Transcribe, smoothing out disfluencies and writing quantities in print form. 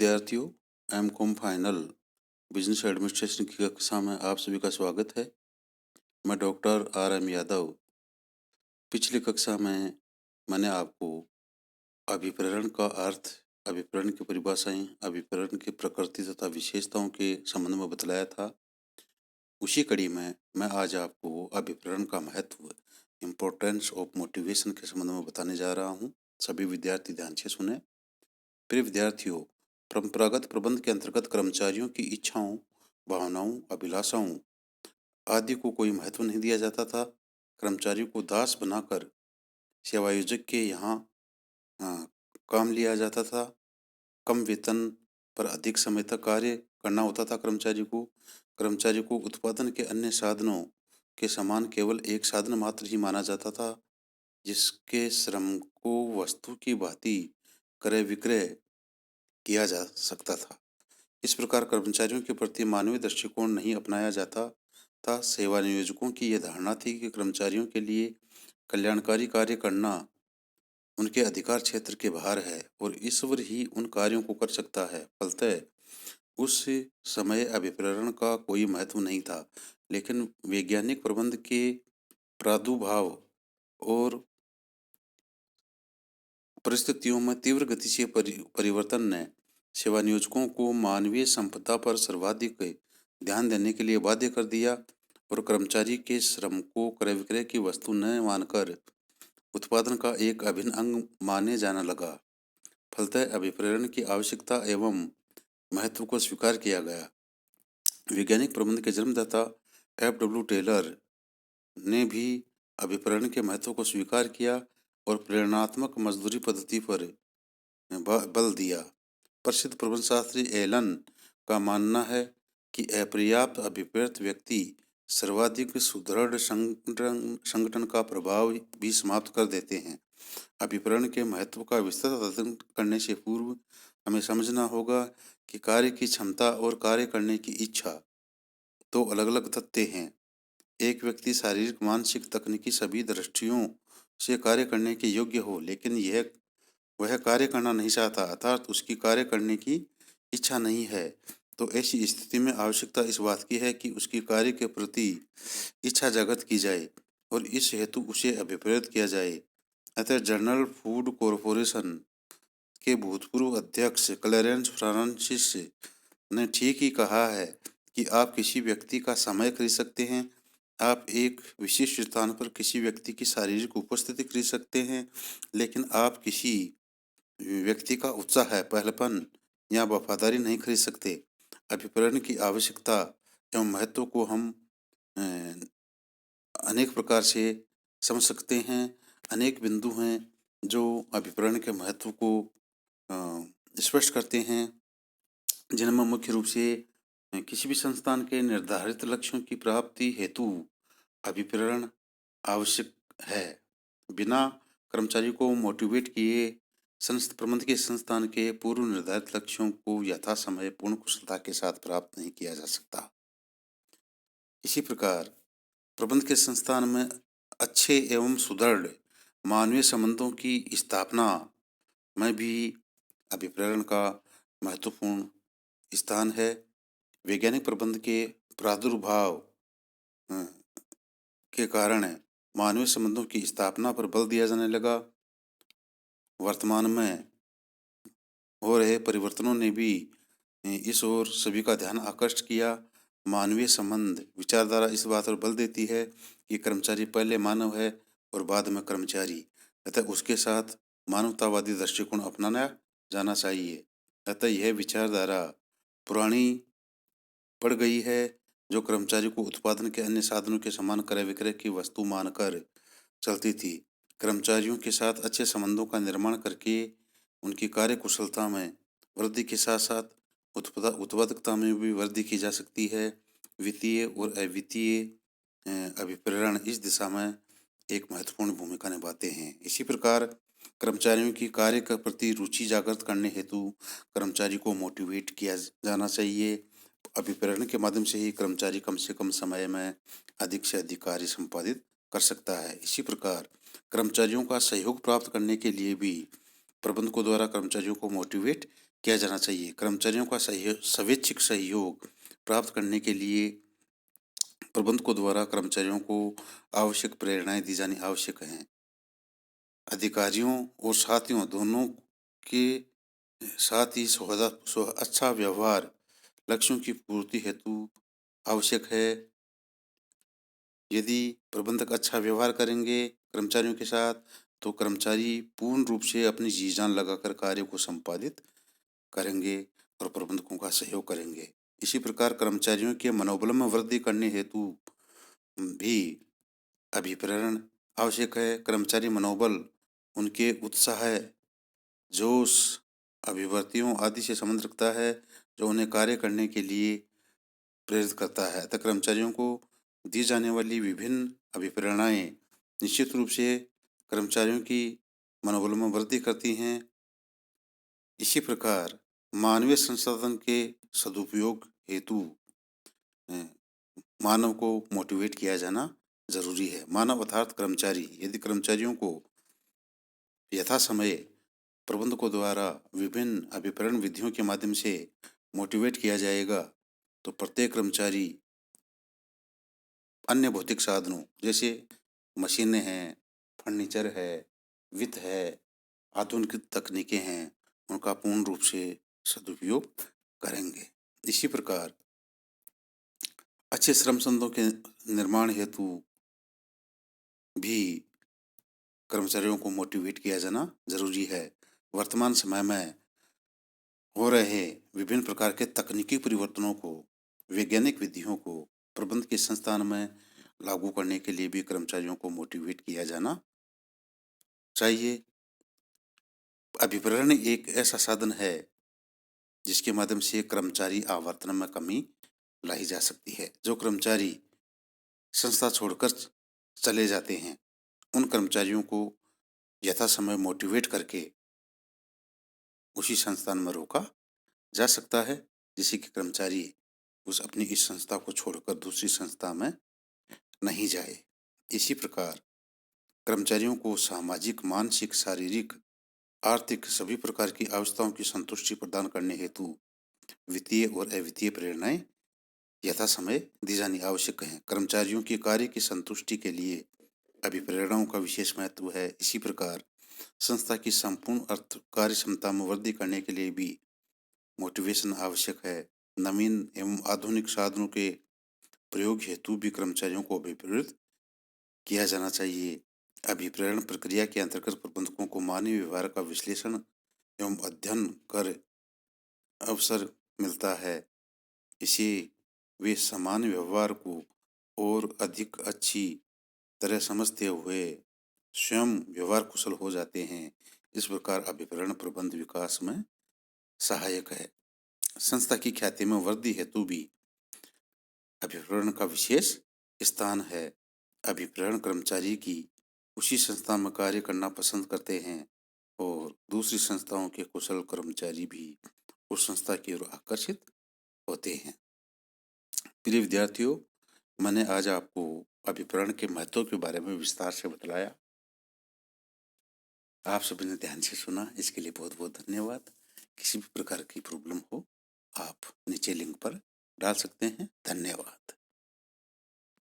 विद्यार्थियों, M.Com final business administration की कक्षा में आप सभी का स्वागत है। मैं डॉक्टर R.M. यादव। पिछली कक्षा में मैंने आपको अभिप्रेरण का अर्थ, अभिप्रेरण की परिभाषाएं, अभिप्रेरण की प्रकृति तथा विशेषताओं के संबंध में बतलाया था। उसी कड़ी में मैं आज आपको अभिप्रेरण का महत्व, इम्पोर्टेंस ऑफ मोटिवेशन के संबंध में बताने जा रहा हूँ। सभी विद्यार्थी ध्यान से सुने। प्रिय विद्यार्थियों, परंपरागत प्रबंध के अंतर्गत कर्मचारियों की इच्छाओं, भावनाओं, अभिलाषाओं आदि को कोई महत्व नहीं दिया जाता था। कर्मचारियों को दास बनाकर सेवायोजक के यहाँ काम लिया जाता था। कम वेतन पर अधिक समय तक कार्य करना होता था कर्मचारी को उत्पादन के अन्य साधनों के समान केवल एक साधन मात्र ही माना जाता था, जिसके श्रम को वस्तु की भांति क्रय विक्रय किया जा सकता था। इस प्रकार कर्मचारियों के प्रति मानवीय दृष्टिकोण नहीं अपनाया जाता था। सेवा नियोजकों की यह धारणा थी कि कर्मचारियों के लिए कल्याणकारी कार्य करना उनके अधिकार क्षेत्र के बाहर है और ईश्वर ही उन कार्यों को कर सकता है। फलतः उस समय अभिप्रेरण का कोई महत्व नहीं था, लेकिन वैज्ञानिक प्रबंध के प्रादुर्भाव और परिस्थितियों में तीव्र गति से परिवर्तन ने सेवा नियोजकों को मानवीय संपदा पर सर्वाधिक ध्यान देने के लिए बाध्य कर दिया और कर्मचारी के श्रम को क्रय विक्रय की वस्तु न मानकर उत्पादन का एक अभिन्न अंग माने जाने लगा। फलतः अभिप्रेरण की आवश्यकता एवं महत्व को स्वीकार किया गया। वैज्ञानिक प्रबंध के जन्मदाता F.W. टेलर ने भी अभिप्रेरण के महत्व को स्वीकार किया और प्रेरणात्मक मजदूरी पद्धति पर बल दिया। प्रसिद्ध प्रबंधशास्त्री एलन का मानना है कि अपर्याप्त अभिप्रेत व्यक्ति सर्वाधिक सुदृढ़ संगठन का प्रभाव भी समाप्त कर देते हैं। अभिप्रेरण के महत्व का विस्तृत अध्ययन करने से पूर्व हमें समझना होगा कि कार्य की क्षमता और कार्य करने की इच्छा दो अलग अलग तथ्य हैं। एक व्यक्ति शारीरिक, मानसिक, तकनीकी सभी दृष्टियों से कार्य करने के योग्य हो, लेकिन वह कार्य करना नहीं चाहता, अर्थात उसकी कार्य करने की इच्छा नहीं है। तो ऐसी स्थिति में आवश्यकता इस बात की है कि उसकी कार्य के प्रति इच्छा जागृत की जाए और इस हेतु उसे अभिप्रेरित किया जाए। अतः जनरल फूड कॉरपोरेशन के भूतपूर्व अध्यक्ष क्लेरेंस फ्रांसिस ने ठीक ही कहा है कि आप किसी व्यक्ति का समय खरीद सकते हैं, आप एक विशिष्ट स्थान पर किसी व्यक्ति की शारीरिक उपस्थिति खरीद सकते हैं, लेकिन आप किसी व्यक्ति का उत्साह, पहलपन या वफादारी नहीं खरीद सकते। अभिप्रेरण की आवश्यकता एवं महत्व को हम अनेक प्रकार से समझ सकते हैं। अनेक बिंदु हैं जो अभिप्रेरण के महत्व को स्पष्ट करते हैं, जिनमें मुख्य रूप से किसी भी संस्थान के निर्धारित लक्ष्यों की प्राप्ति हेतु अभिप्रेरण आवश्यक है। बिना कर्मचारी को मोटिवेट किए प्रबंध के संस्थान के पूर्व निर्धारित लक्ष्यों को यथासमय पूर्ण कुशलता के साथ प्राप्त नहीं किया जा सकता। इसी प्रकार प्रबंध के संस्थान में अच्छे एवं सुदृढ़ मानवीय संबंधों की स्थापना में भी अभिप्रेरण का महत्वपूर्ण स्थान है। वैज्ञानिक प्रबंध के प्रादुर्भाव के कारण मानवीय संबंधों की स्थापना पर बल दिया जाने लगा। वर्तमान में हो रहे परिवर्तनों ने भी इस ओर सभी का ध्यान आकर्षित किया। मानवीय संबंध विचारधारा इस बात पर बल देती है कि कर्मचारी पहले मानव है और बाद में कर्मचारी, अतः उसके साथ मानवतावादी दृष्टिकोण अपनाना जाना चाहिए। अतः यह विचारधारा पुरानी पड़ गई है, जो कर्मचारी को उत्पादन के अन्य साधनों के समान क्रय विक्रय की वस्तु मानकर चलती थी। कर्मचारियों के साथ अच्छे संबंधों का निर्माण करके उनकी कार्य कुशलता में वृद्धि के साथ साथ उत्पादकता में भी वृद्धि की जा सकती है। वित्तीय और अवित्तीय अभिप्रेरण इस दिशा में एक महत्वपूर्ण भूमिका निभाते हैं। इसी प्रकार कर्मचारियों की कार्य के प्रति रुचि जागृत करने हेतु कर्मचारी को मोटिवेट किया जाना चाहिए। अभिप्रेरण के माध्यम से ही कर्मचारी कम से कम समय में अधिक से अधिक कार्य संपादित कर सकता है। इसी प्रकार कर्मचारियों का सहयोग प्राप्त करने के लिए भी प्रबंधकों द्वारा कर्मचारियों को मोटिवेट किया जाना चाहिए। कर्मचारियों का स्वैच्छिक सहयोग प्राप्त करने के लिए प्रबंधकों द्वारा कर्मचारियों को आवश्यक प्रेरणाएं दी जानी आवश्यक हैं। अधिकारियों और साथियों दोनों के साथ ही अच्छा व्यवहार लक्ष्यों की पूर्ति हेतु आवश्यक है। यदि प्रबंधक अच्छा व्यवहार करेंगे कर्मचारियों के साथ, तो कर्मचारी पूर्ण रूप से अपनी जी जान लगाकर कार्य को संपादित करेंगे और प्रबंधकों का सहयोग करेंगे। इसी प्रकार कर्मचारियों के मनोबल में वृद्धि करने हेतु भी अभिप्रेरण आवश्यक है। कर्मचारी मनोबल उनके उत्साह, जोश, अभिव्यक्तियों आदि से संबंध रखता है, जो उन्हें कार्य करने के लिए प्रेरित करता है। अतः कर्मचारियों को दी जाने वाली विभिन्न अभिप्रेरणाएं निश्चित रूप से कर्मचारियों की मनोबल में वृद्धि करती हैं। इसी प्रकार मानवीय संसाधन के सदुपयोग हेतु मानव को मोटिवेट किया जाना जरूरी है। मानव अर्थात कर्मचारी, यदि कर्मचारियों को यथा समय प्रबंधकों द्वारा विभिन्न अभिप्रेरण विधियों के माध्यम से मोटिवेट किया जाएगा, तो प्रत्येक कर्मचारी अन्य भौतिक साधनों जैसे मशीनें हैं, फर्नीचर है, वित्त है, आधुनिक तकनीकें हैं, उनका पूर्ण रूप से सदुपयोग करेंगे। इसी प्रकार अच्छे श्रम संबंधों के निर्माण हेतु भी कर्मचारियों को मोटिवेट किया जाना जरूरी है। वर्तमान समय में हो रहे विभिन्न प्रकार के तकनीकी परिवर्तनों को, वैज्ञानिक विधियों को प्रबंध के संस्थान में लागू करने के लिए भी कर्मचारियों को मोटिवेट किया जाना चाहिए। अभिप्रेरण एक ऐसा साधन है जिसके माध्यम से कर्मचारी आवर्तन में कमी लाई जा सकती है। जो कर्मचारी संस्था छोड़कर चले जाते हैं, उन कर्मचारियों को यथा समय मोटिवेट करके उसी संस्थान में रोका जा सकता है, जिससे कि कर्मचारी अपनी इस संस्था को छोड़कर दूसरी संस्था में नहीं जाए। इसी प्रकार कर्मचारियों को सामाजिक, मानसिक, शारीरिक, आर्थिक सभी प्रकार की आवश्यकताओं की संतुष्टि प्रदान करने हेतु वित्तीय और अवित्तीय प्रेरणाएं यथा समय दी जानी आवश्यक है। कर्मचारियों की कार्य की संतुष्टि के लिए अभिप्रेरणाओं का विशेष महत्व है। इसी प्रकार संस्था की संपूर्ण अर्थ कार्य क्षमता में वृद्धि करने के लिए भी मोटिवेशन आवश्यक है। नवीन एवं आधुनिक साधनों के प्रयोग हेतु भी कर्मचारियों को अभिप्रेरित किया जाना चाहिए। अभिप्रेरण प्रक्रिया के अंतर्गत प्रबंधकों को मानवीय व्यवहार का विश्लेषण एवं अध्ययन कर अवसर मिलता है। इसे वे समान व्यवहार को और अधिक अच्छी तरह समझते हुए स्वयं व्यवहार कुशल हो जाते हैं। इस प्रकार अभिप्रेरण प्रबंध विकास में सहायक है। संस्था की ख्याति में वृद्धि हेतु भी अभिप्रेरण का विशेष स्थान है। अभिप्रेरण कर्मचारी की उसी संस्था में कार्य करना पसंद करते हैं और दूसरी संस्थाओं के कुशल कर्मचारी भी उस संस्था की ओर आकर्षित होते हैं। प्रिय विद्यार्थियों, मैंने आज आपको अभिप्रेरण के महत्व के बारे में विस्तार से बतलाया। आप सभी ने ध्यान से सुना, इसके लिए बहुत बहुत धन्यवाद। किसी भी प्रकार की प्रॉब्लम हो, आप नीचे लिंक पर डाल सकते हैं। धन्यवाद।